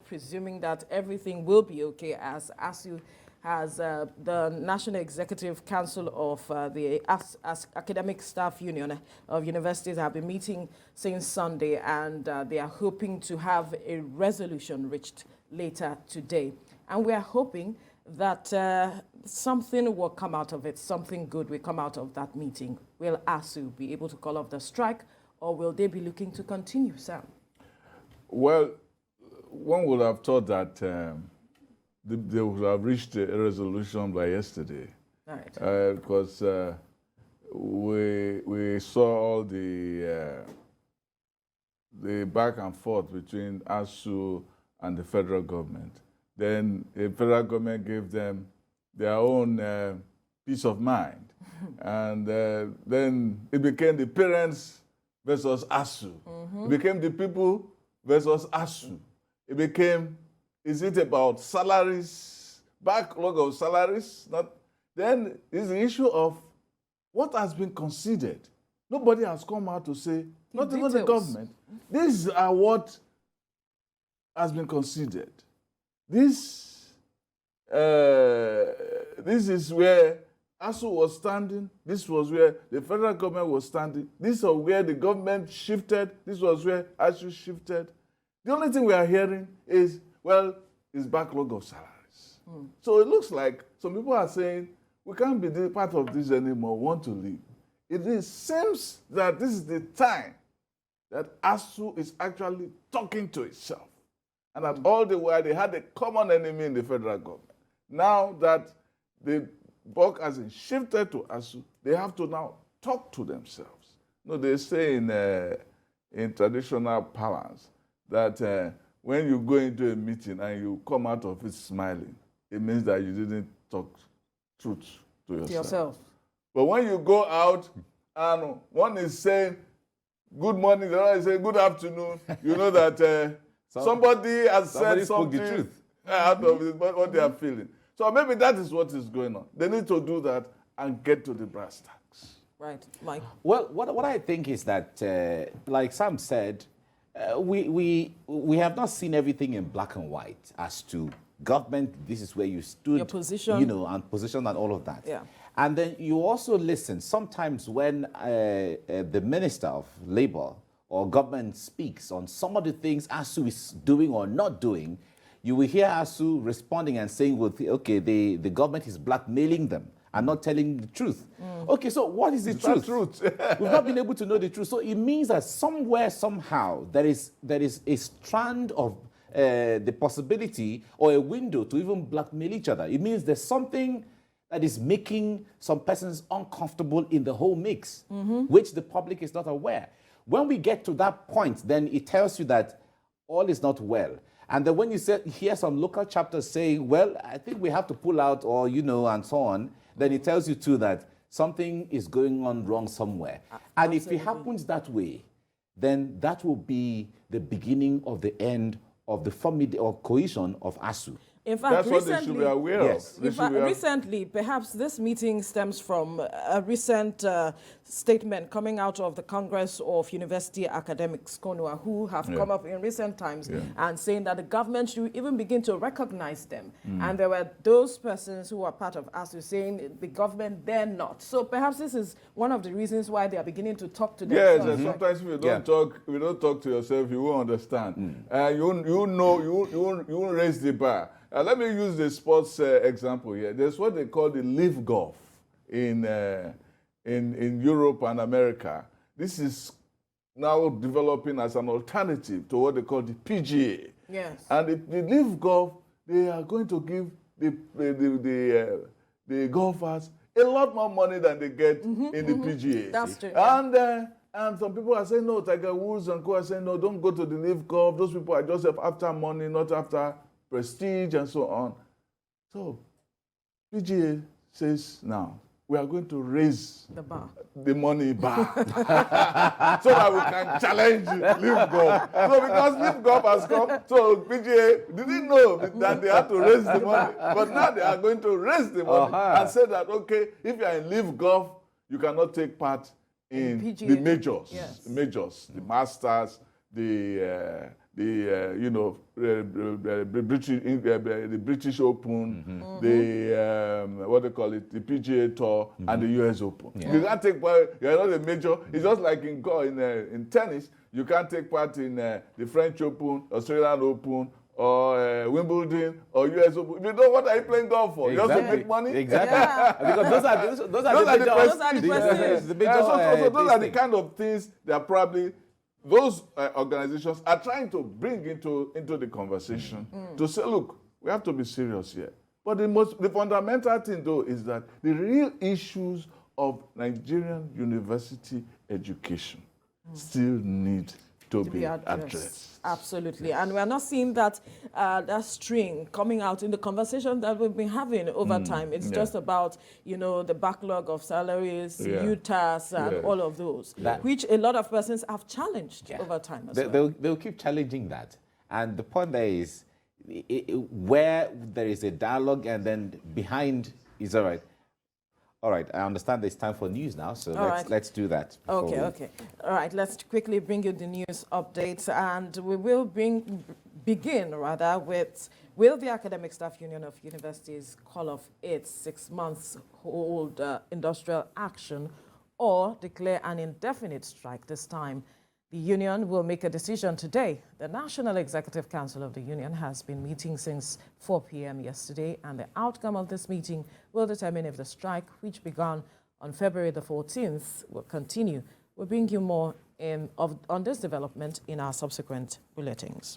presuming that everything will be okay, as ASUU has the National Executive Council of the Academic Staff Union of Universities have been meeting since Sunday, and they are hoping to have a resolution reached later today. And we are hoping that something will come out of it, something good will come out of that meeting. Will ASUU be able to call off the strike, or will they be looking to continue, Sam? Well, one would have thought that they would have reached a resolution by yesterday. Right. Because we saw all the back and forth between ASUU and the federal government. Then the federal government gave them their own peace of mind. And then it became the parents versus ASUU. It became the people versus ASUU. It became, is it about salaries, backlog of salaries? Then is the issue of what has been conceded. Nobody has come out to say, not even the government. These are what has been conceded. This is where ASUU was standing. This was where the federal government was standing. This was where the government shifted. This was where ASUU shifted. The only thing we are hearing is, well, is backlog of salaries. So it looks like some people are saying, we can't be part of this anymore, want to leave. It seems that this is the time that ASUU is actually talking to itself. And that all the while they had a common enemy in the federal government. Now that the buck has been shifted to ASUU, they have to now talk to themselves. They say in traditional parlance that when you go into a meeting and you come out of it smiling, it means that you didn't talk truth to yourself. But when you go out and one is saying good morning, the other is saying good afternoon, you know that somebody has said something the truth out of it, what they are feeling. So maybe that is what is going on. They need to do that and get to the brass tacks. Right, Mike. Well, what I think is that, like Sam said, we have not seen everything in black and white as to government. This is where you stood, your position, and position and all of that. Yeah. And then you also listen sometimes when the Minister of Labor or government speaks on some of the things ASUU is doing or not doing, you will hear ASUU responding and saying, well, okay, the government is blackmailing them and not telling the truth. Okay, so what is the truth? We've not been able to know the truth. So it means that somewhere, somehow, there is a strand of the possibility or a window to even blackmail each other. It means there's something that is making some persons uncomfortable in the whole mix, which the public is not aware. When we get to that point, then it tells you that all is not well. And then when you hear some local chapters saying, well, I think we have to pull out or, and so on, then it tells you too that something is going on wrong somewhere. And if it happens that way, then that will be the beginning of the end of the family or cohesion of ASUU. In fact, that's what they should be aware of. In fact, recently, perhaps this meeting stems from a recent statement coming out of the Congress of University Academics, CONUA, who have come up in recent times and saying that the government should even begin to recognize them. And there were those persons who were part of ASUU saying the government, they're not. So perhaps this is one of the reasons why they are beginning to talk to themselves. Yes, and sometimes if you don't talk, if you don't talk to yourself, you won't understand. You won't raise the bar. Let me use the sports example here. There's what they call the Live Golf in Europe and America. This is now developing as an alternative to what they call the PGA. Yes. And the Live Golf, they are going to give the golfers a lot more money than they get in the PGA. That's true. And some people are saying, no, Tiger Woods and co are saying, no, don't go to the Live Golf. Those people are just after money, not after prestige and so on. So PGA says now we are going to raise the money bar so that we can challenge Live Golf. So because Live Golf has come, so PGA didn't know that they had to raise the money, but now they are going to raise the money and say that, okay, if you are in Live Golf, you cannot take part in the majors, the Masters, the the British Open, the what they call it, the PGA Tour, and the US Open. Yeah. You can't take part. You're not a major. It's just like in tennis. You can't take part in the French Open, Australian Open, or Wimbledon, or US Open. If you know, what are you playing golf for? Exactly. Just to make money? Exactly. Yeah. Because those are the prestige. the major, so those are the thing. kind of things that probably those organizations are trying to bring into the conversation to say, look, we have to be serious here. But the fundamental thing, though, is that the real issues of Nigerian university education still need to be addressed. Absolutely. And we're not seeing that that string coming out in the conversation that we've been having over time. It's just about, the backlog of salaries, UTAS, and all of those, which a lot of persons have challenged over time as well. They'll keep challenging that. And the point there is, where there is a dialogue and then behind is all right. All right, I understand it's time for news now, so let's do that. Okay. All right, let's quickly bring you the news updates, and we will begin with will the Academic Staff Union of Universities call off its 6 months hold industrial action or declare an indefinite strike this time? The union will make a decision today. The National Executive Council of the union has been meeting since 4 p.m. yesterday, and the outcome of this meeting will determine if the strike, which began on February the 14th, will continue. We'll bring you more on this development in our subsequent bulletins.